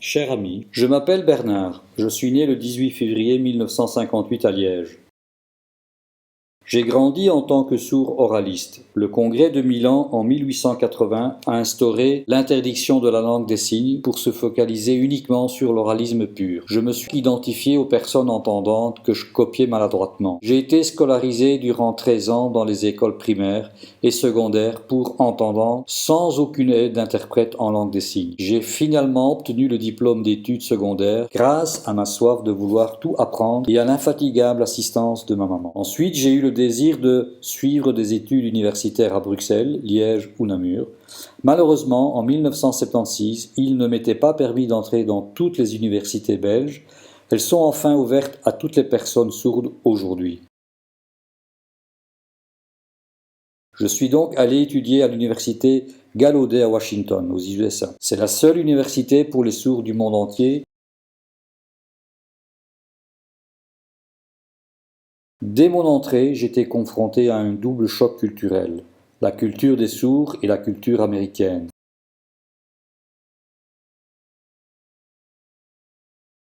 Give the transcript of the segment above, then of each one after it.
Cher ami, je m'appelle Bernard, je suis né le 18 février 1958 à Liège. J'ai grandi en tant que sourd oraliste. Le Congrès de Milan en 1880 a instauré l'interdiction de la langue des signes pour se focaliser uniquement sur l'oralisme pur. Je me suis identifié aux personnes entendantes que je copiais maladroitement. J'ai été scolarisé durant 13 ans dans les écoles primaires et secondaires pour entendants sans aucune aide d'interprète en langue des signes. J'ai finalement obtenu le diplôme d'études secondaires grâce à ma soif de vouloir tout apprendre et à l'infatigable assistance de ma maman. Ensuite, j'ai eu le désir de suivre des études universitaires à Bruxelles, Liège ou Namur. Malheureusement, en 1976, il ne m'était pas permis d'entrer dans toutes les universités belges. Elles sont enfin ouvertes à toutes les personnes sourdes aujourd'hui. Je suis donc allé étudier à l'université Gallaudet à Washington, aux USA. C'est la seule université pour les sourds du monde entier. Dès mon entrée, j'étais confronté à un double choc culturel, la culture des sourds et la culture américaine.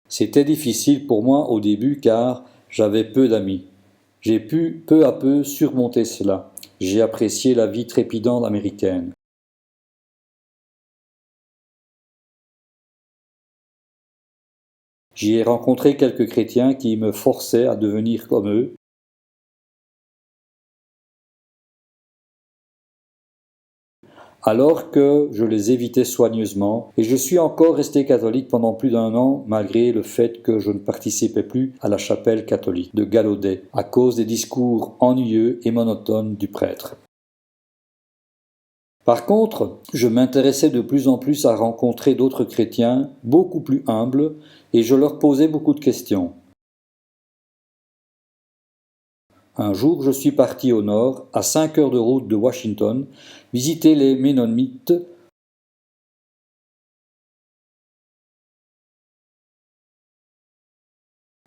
C'était difficile pour moi au début car j'avais peu d'amis. J'ai pu peu à peu surmonter cela. J'ai apprécié la vie trépidante américaine. J'y ai rencontré quelques chrétiens qui me forçaient à devenir comme eux. Alors que je les évitais soigneusement, et je suis encore resté catholique pendant plus d'un an, malgré le fait que je ne participais plus à la chapelle catholique de Gallaudet, à cause des discours ennuyeux et monotones du prêtre. Par contre, je m'intéressais de plus en plus à rencontrer d'autres chrétiens, beaucoup plus humbles, et je leur posais beaucoup de questions. Un jour, je suis parti au nord, à 5 heures de route de Washington, visiter les Ménonites.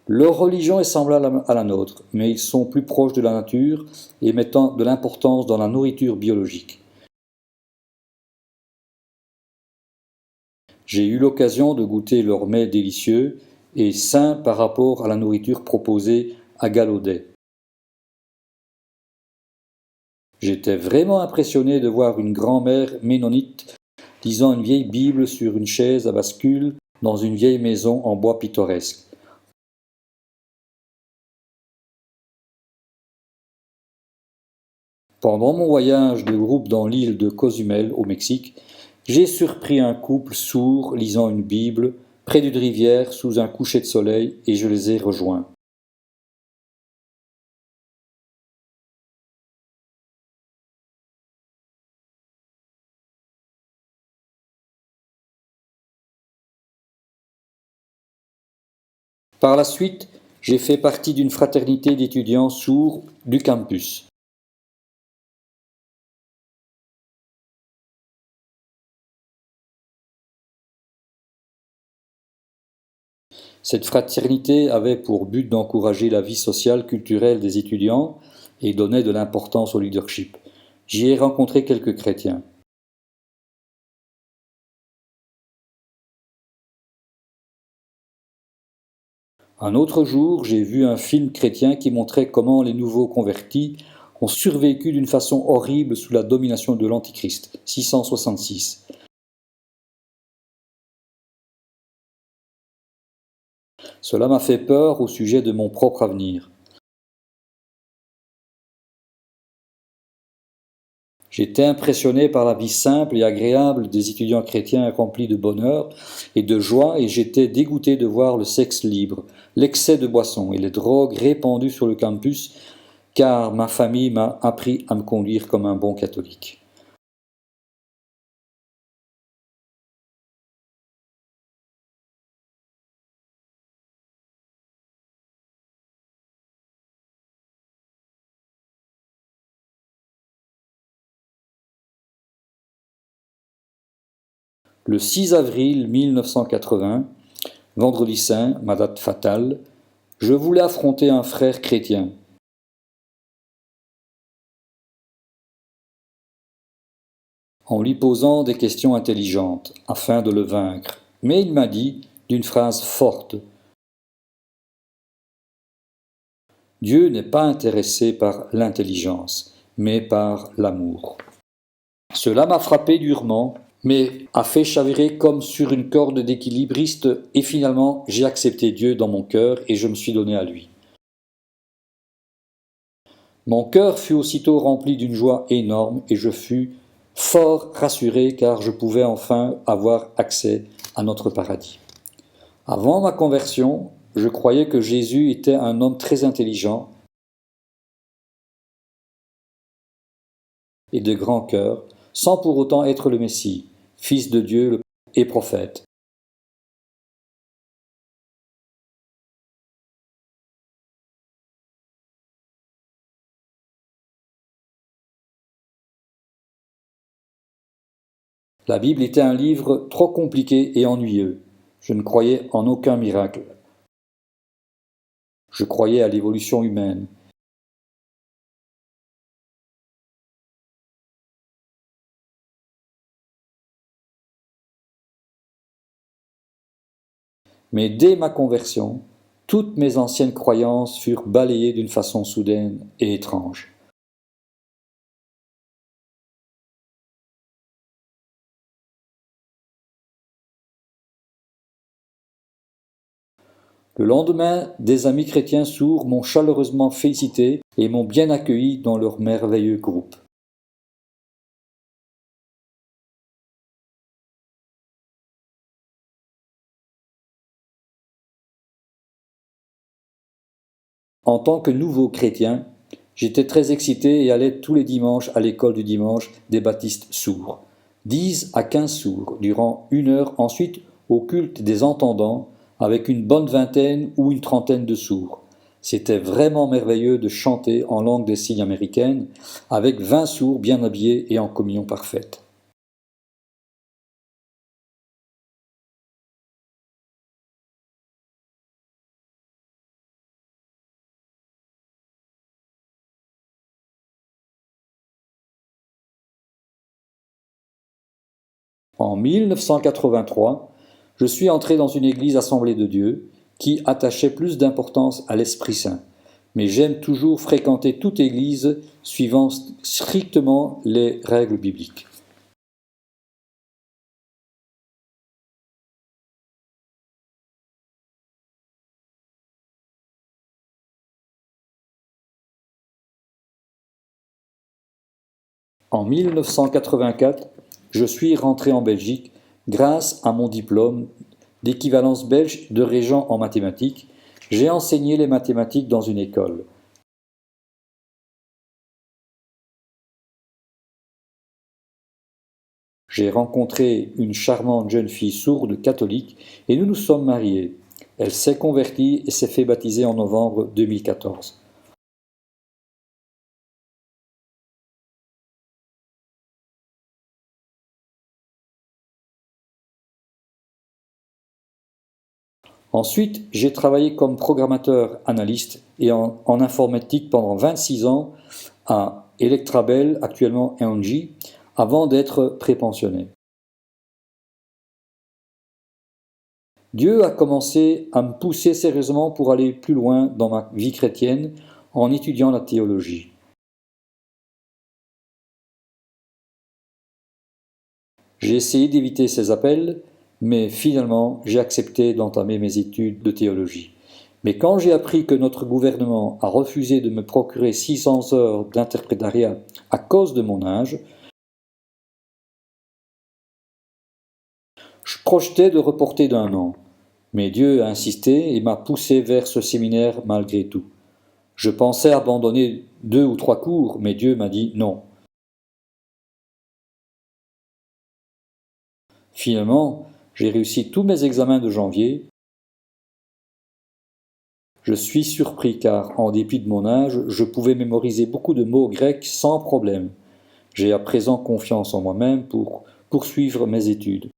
Leur religion est semblable à la nôtre, mais ils sont plus proches de la nature et mettant de l'importance dans la nourriture biologique. J'ai eu l'occasion de goûter leurs mets délicieux et sains par rapport à la nourriture proposée à Gallaudet. J'étais vraiment impressionné de voir une grand-mère ménonite lisant une vieille Bible sur une chaise à bascule dans une vieille maison en bois pittoresque. Pendant mon voyage de groupe dans l'île de Cozumel au Mexique, j'ai surpris un couple sourd lisant une Bible près d'une rivière sous un coucher de soleil et je les ai rejoints. Par la suite, j'ai fait partie d'une fraternité d'étudiants sourds du campus. Cette fraternité avait pour but d'encourager la vie sociale, culturelle des étudiants et donnait de l'importance au leadership. J'y ai rencontré quelques chrétiens. Un autre jour, j'ai vu un film chrétien qui montrait comment les nouveaux convertis ont survécu d'une façon horrible sous la domination de l'Antichrist, 666. Cela m'a fait peur au sujet de mon propre avenir. J'étais impressionné par la vie simple et agréable des étudiants chrétiens remplis de bonheur et de joie et j'étais dégoûté de voir le sexe libre, l'excès de boissons et les drogues répandues sur le campus car ma famille m'a appris à me conduire comme un bon catholique. Le 6 avril 1980, vendredi saint, ma date fatale, je voulais affronter un frère chrétien. En lui posant des questions intelligentes, afin de le vaincre. Mais il m'a dit, d'une phrase forte, « Dieu n'est pas intéressé par l'intelligence, mais par l'amour. » Cela m'a frappé durement, mais a fait chavirer comme sur une corde d'équilibriste, et finalement j'ai accepté Dieu dans mon cœur et je me suis donné à lui. Mon cœur fut aussitôt rempli d'une joie énorme et je fus fort rassuré car je pouvais enfin avoir accès à notre paradis. Avant ma conversion, je croyais que Jésus était un homme très intelligent et de grand cœur, sans pour autant être le Messie, Fils de Dieu et prophète. La Bible était un livre trop compliqué et ennuyeux. Je ne croyais en aucun miracle. Je croyais à l'évolution humaine. Mais dès ma conversion, toutes mes anciennes croyances furent balayées d'une façon soudaine et étrange. Le lendemain, des amis chrétiens sourds m'ont chaleureusement félicité et m'ont bien accueilli dans leur merveilleux groupe. En tant que nouveau chrétien, j'étais très excité et allais tous les dimanches à l'école du dimanche des baptistes sourds. 10 à 15 sourds durant 1 heure, ensuite au culte des entendants avec une bonne vingtaine ou une trentaine de sourds. C'était vraiment merveilleux de chanter en langue des signes américaine avec 20 sourds bien habillés et en communion parfaite. En 1983, je suis entré dans une église Assemblée de Dieu qui attachait plus d'importance à l'Esprit Saint. Mais j'aime toujours fréquenter toute église suivant strictement les règles bibliques. En 1984, je suis rentré en Belgique grâce à mon diplôme d'équivalence belge de régent en mathématiques. J'ai enseigné les mathématiques dans une école. J'ai rencontré une charmante jeune fille sourde catholique et nous nous sommes mariés. Elle s'est convertie et s'est fait baptiser en novembre 2014. Ensuite, j'ai travaillé comme programmateur analyste et en informatique pendant 26 ans à Electrabel, actuellement ENGIE, avant d'être prépensionné. Dieu a commencé à me pousser sérieusement pour aller plus loin dans ma vie chrétienne en étudiant la théologie. J'ai essayé d'éviter ces appels, mais finalement j'ai accepté d'entamer mes études de théologie. Mais quand j'ai appris que notre gouvernement a refusé de me procurer 600 heures d'interprétariat à cause de mon âge, je projetais de reporter d'1 an. Mais Dieu a insisté et m'a poussé vers ce séminaire malgré tout. Je pensais abandonner 2 ou 3 cours, mais Dieu m'a dit non. Finalement, j'ai réussi tous mes examens de janvier. Je suis surpris car, en dépit de mon âge, je pouvais mémoriser beaucoup de mots grecs sans problème. J'ai à présent confiance en moi-même pour poursuivre mes études.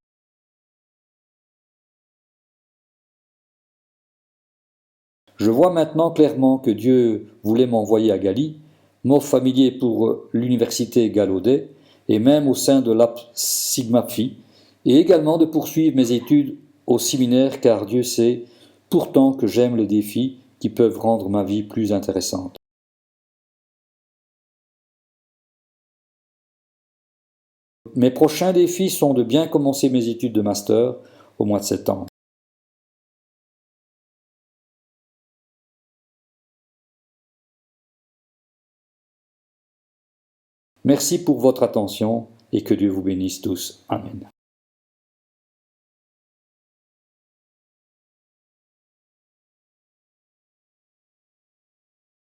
Je vois maintenant clairement que Dieu voulait m'envoyer à Gali, mot familier pour l'université Gallaudet, et même au sein de l'Ap Sigma Phi, et également de poursuivre mes études au séminaire car Dieu sait pourtant que j'aime les défis qui peuvent rendre ma vie plus intéressante. Mes prochains défis sont de bien commencer mes études de master au mois de septembre. Merci pour votre attention et que Dieu vous bénisse tous. Amen.